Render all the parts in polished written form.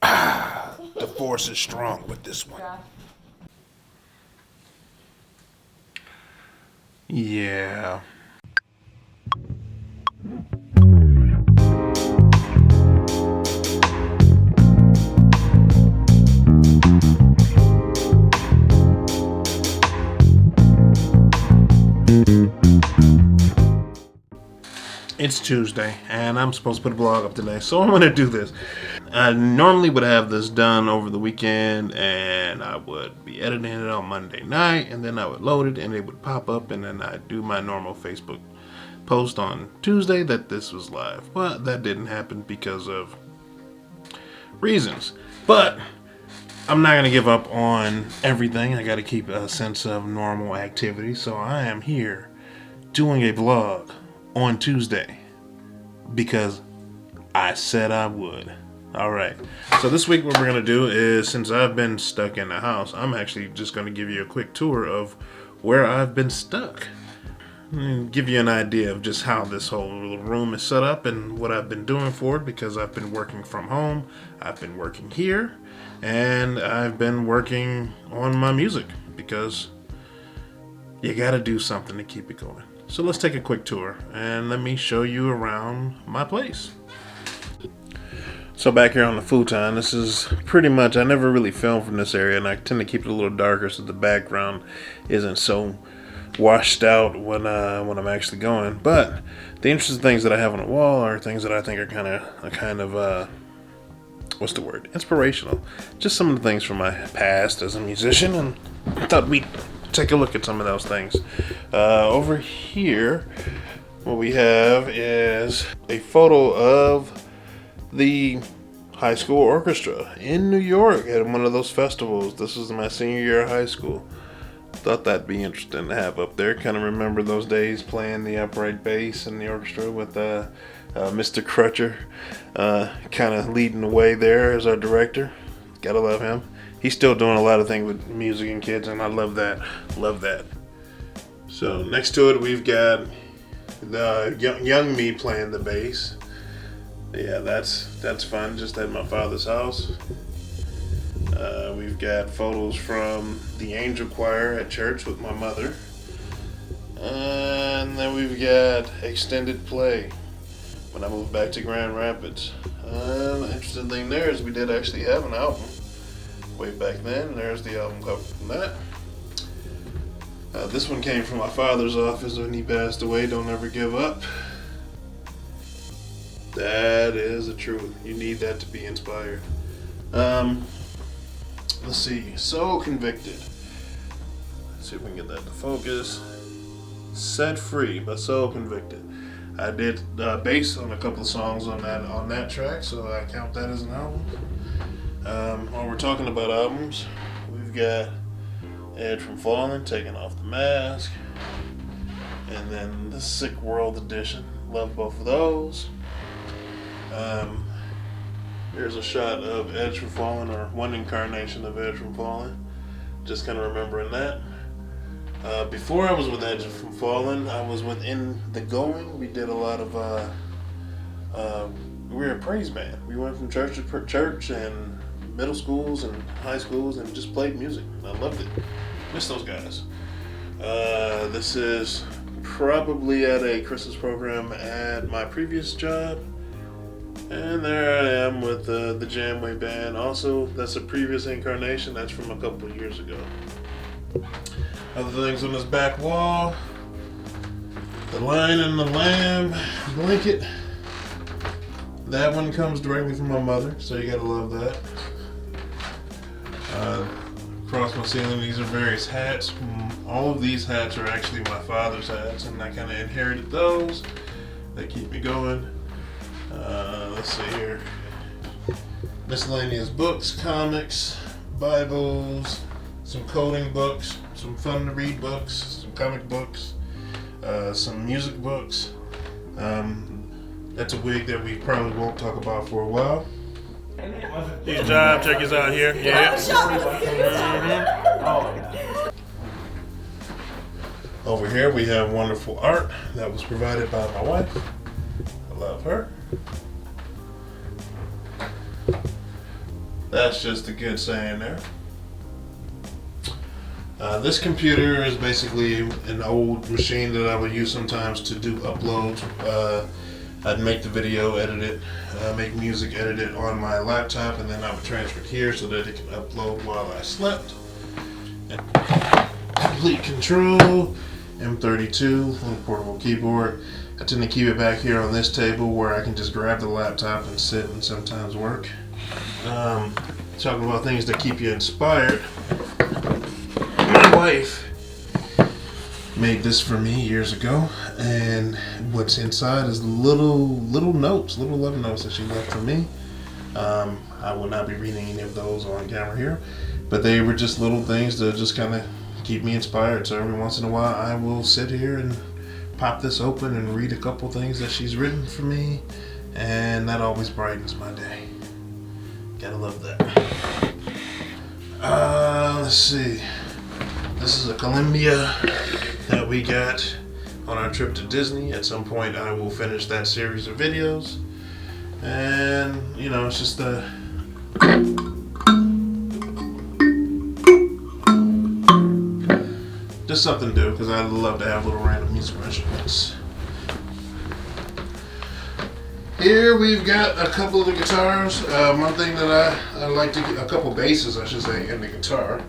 The force is strong with this one. Yeah. It's Tuesday, and I'm supposed to put a blog up today, so I'm going to do this. I normally would have this done over the weekend, and I would be editing it on Monday night, and then I would load it, and it would pop up, and then I'd do my normal Facebook post on Tuesday that this was live. Well, that didn't happen because of reasons. But I'm not going to give up on everything. I got to keep a sense of normal activity, so I am here doing a vlog on Tuesday because I said I would. Alright, so this week what we're going to do is, since I've been stuck in the house, I'm actually just going to give you a quick tour of where I've been stuck. And give you an idea of just how this whole little room is set up and what I've been doing for it, because I've been working from home, I've been working here, and I've been working on my music because you got to do something to keep it going. So let's take a quick tour and let me show you around my place. So back here on the futon, this is pretty much, I never really filmed from this area, and I tend to keep it a little darker so the background isn't so washed out when I'm actually going. But the interesting things that I have on the wall are things that I think are kind of what's the word? Inspirational. Just some of the things from my past as a musician, and I thought we'd take a look at some of those things. Over here, what we have is a photo of the high school orchestra in New York at one of those festivals. This is my senior year of high school. Thought that'd be interesting to have up there. Kind of remember those days playing the upright bass in the orchestra with Mr. Crutcher kind of leading the way there as our director. Gotta love him. He's still doing a lot of things with music and kids, and I love that. Love that. So next to it, we've got the young me playing the bass. Yeah, that's fun. Just at my father's house. We've got photos from the Angel Choir at church with my mother. And then we've got extended play when I moved back to Grand Rapids. The interesting thing there is we did actually have an album way back then. There's the album cover from that. This one came from my father's office when he passed away. Don't ever give up. That is the truth. You need that to be inspired. Let's see. So Convicted. Let's see if we can get that to focus. Set Free by So Convicted. I did bass on a couple of songs on that track, so I count that as an album. While we're talking about albums, we've got Edge from Fallen, Taking Off the Mask, and then the Sick World edition. Love both of those. Here's a shot of Edge from Fallen, or one incarnation of Edge from Fallen. Just kind of remembering that. Before I was with Edge from Fallen, I was within the Going. We did a lot of, we were a praise band. We went from church to church and middle schools and high schools and just played music. I loved it. Miss those guys. This is probably at a Christmas program at my previous job. And there I am with the Jamway Band. Also, that's a previous incarnation. That's from a couple of years ago. Other things on this back wall. The Lion and the Lamb blanket. That one comes directly from my mother, so you gotta love that. Across my ceiling, these are various hats. All of these hats are actually my father's hats, and I kind of inherited those. They keep me going. Let's see here. Miscellaneous books, comics, Bibles, some coding books, some fun to read books, some comic books, some music books. That's a wig that we probably won't talk about for a while. These job checkers out here. Yeah. Over here we have wonderful art that was provided by my wife. Love her. That's just a good saying there. This computer is basically an old machine that I would use sometimes to do uploads. I'd make the video, edit it, make music, edit it on my laptop, and then I would transfer it here so that it can upload while I slept. And complete control, M32, little portable keyboard. I tend to keep it back here on this table where I can just grab the laptop and sit and sometimes work. Talking about things that keep you inspired. My wife made this for me years ago, and what's inside is little notes, little love notes that she left for me. I will not be reading any of those on camera here, but they were just little things to just kind of keep me inspired. So every once in a while I will sit here and pop this open and read a couple things that she's written for me, and that always brightens my day. Gotta love that. Let's see. This is a Columbia that we got on our trip to Disney. At some point I will finish that series of videos. And, you know, it's just something to do, because I love to have little random musical instruments. Here we've got a couple of the guitars. One thing that I like to get, a couple basses I should say, in the guitar.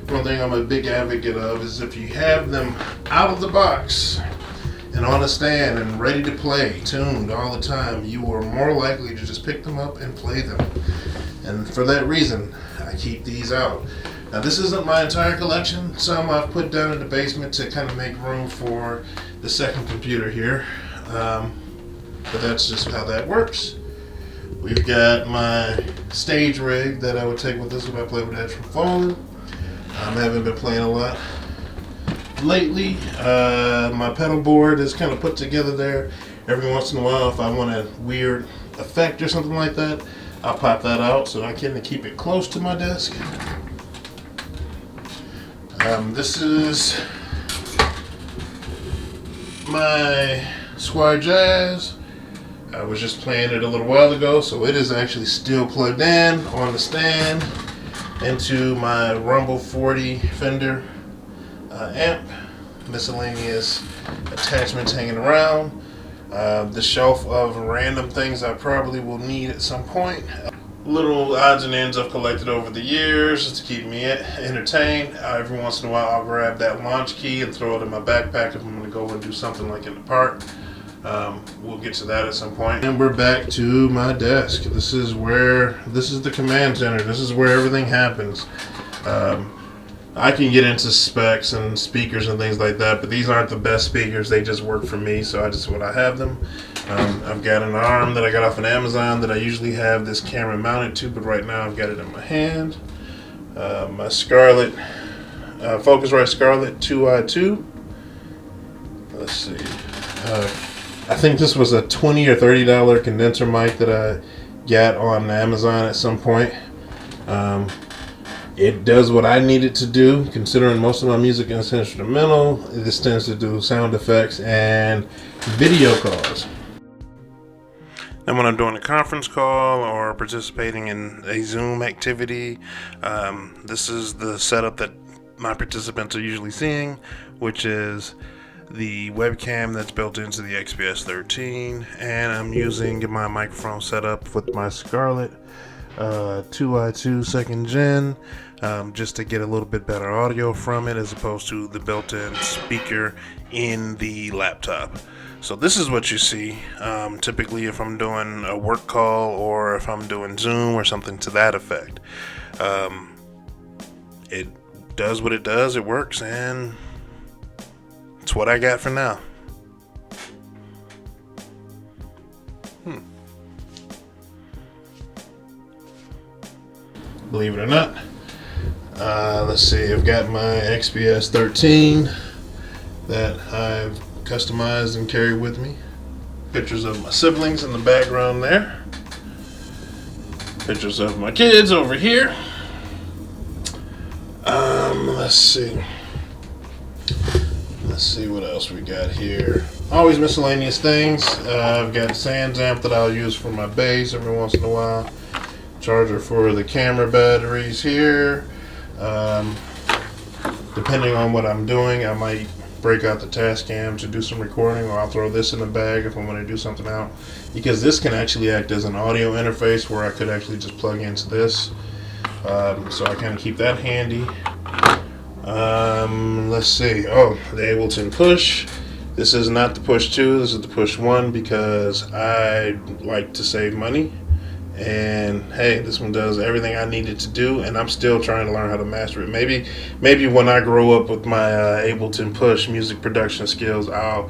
One thing I'm a big advocate of is if you have them out of the box and on a stand and ready to play, tuned all the time, you are more likely to just pick them up and play them. And for that reason, I keep these out. Now this isn't my entire collection. Some I've put down in the basement to kind of make room for the second computer here. But that's just how that works. We've got my stage rig that I would take with this when I play with Edge from Fallen. I haven't been playing a lot lately. My pedal board is kind of put together there. Every once in a while, if I want a weird effect or something like that, I'll pop that out so I can keep it close to my desk. This is my Squier Jazz. I was just playing it a little while ago, so it is actually still plugged in on the stand into my Rumble 40 Fender amp. Miscellaneous attachments hanging around. The shelf of random things I probably will need at some point. Little odds and ends I've collected over the years just to keep me entertained. Every once in a while I'll grab that launch key and throw it in my backpack if I'm going to go and do something like in the park. We'll get to that at some point. And we're back to my desk. This is the command center. This is where everything happens. I can get into specs and speakers and things like that, but these aren't the best speakers. They just work for me, so I have them. I've got an arm that I got off on Amazon that I usually have this camera mounted to, but right now I've got it in my hand. My Scarlett, Focusrite Scarlett 2i2. Let's see. I think this was a $20 or $30 condenser mic that I got on Amazon at some point. It does what I need it to do, considering most of my music is instrumental. This tends to do sound effects and video calls. And when I'm doing a conference call or participating in a Zoom activity, this is the setup that my participants are usually seeing, which is the webcam that's built into the XPS 13, and I'm using my microphone setup with my Scarlett 2i2 second gen, just to get a little bit better audio from it as opposed to the built-in speaker in the laptop. So this is what you see typically if I'm doing a work call or if I'm doing Zoom or something to that effect. It does what it does, it works, and it's what I got for now. Believe it or not. Let's see, I've got my XPS 13 that I've customized and carry with me. Pictures of my siblings in the background there. Pictures of my kids over here. Let's Let's see what else we got here. Always miscellaneous things. I've got a Sans amp that I'll use for my bass every once in a while. Charger for the camera batteries here. Depending on what I'm doing, I might break out the Tascam to do some recording, or I'll throw this in the bag if I'm going to do something out, because this can actually act as an audio interface where I could actually just plug into this. So I kind of keep that handy. Let's see. Oh, the Ableton Push. This is not the Push 2, this is the Push 1, because I like to save money. And hey, this one does everything I needed to do, and I'm still trying to learn how to master it. Maybe when I grow up with my Ableton Push music production skills, I'll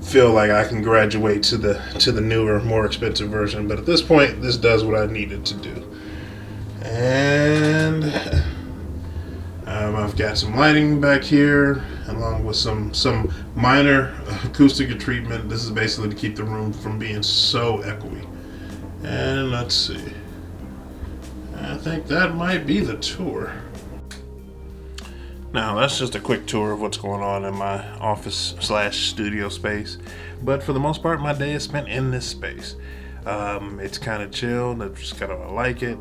feel like I can graduate to the newer, more expensive version. But at this point, this does what I needed to do. And I've got some lighting back here, along with some minor acoustic treatment. This is basically to keep the room from being so echoey. And let's see. I think that might be the tour. Now, that's just a quick tour of what's going on in my office / studio space. But for the most part, my day is spent in this space. It's kind of chill. I just kind of like it.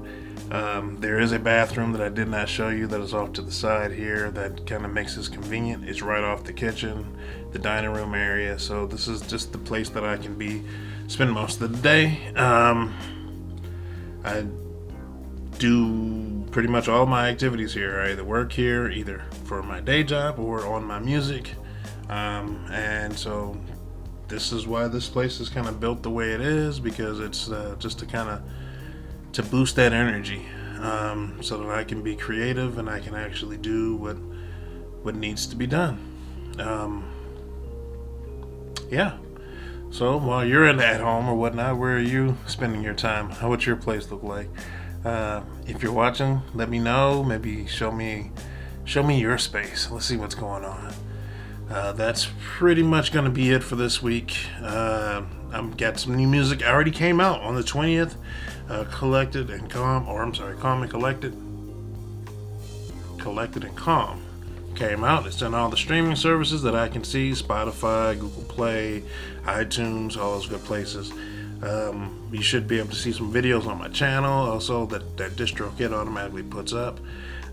There is a bathroom that I did not show you that is off to the side here that kind of makes this convenient. It's right off the kitchen, the dining room area. So this is just the place that I can spend most of the day. I do pretty much all my activities here. I either work here, either for my day job or on my music. And so this is why this place is kind of built the way it is, because it's just to boost that energy, so that I can be creative and I can actually do what needs to be done. Yeah. So while you're at home or whatnot, where are you spending your time? What's your place look like? If you're watching, let me know. Maybe show me your space. Let's see what's going on. That's pretty much going to be it for this week. I've got some new music. I already came out on the 20th. Collected and Calm, Calm and Collected. Collected and Calm came out. It's on all the streaming services that I can see: Spotify, Google Play, iTunes, all those good places. You should be able to see some videos on my channel also that DistroKid automatically puts up.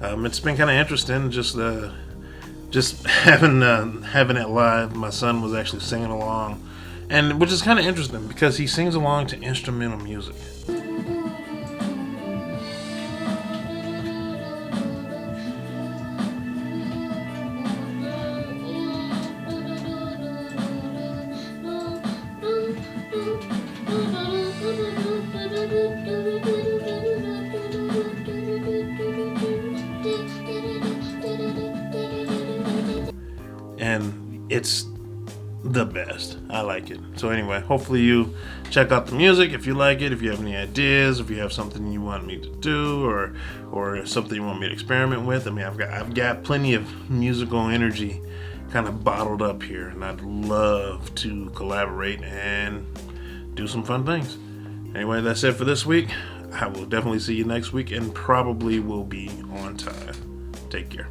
It's been kind of interesting just having it live. My son was actually singing along, and which is kind of interesting because he sings along to instrumental music. And it's the best. I like it. So anyway, hopefully you check out the music if you like it. If you have any ideas, if you have something you want me to do, or something you want me to experiment with. I mean, I've got plenty of musical energy kind of bottled up here, and I'd love to collaborate and do some fun things. Anyway, that's it for this week. I will definitely see you next week, and probably will be on time. Take care.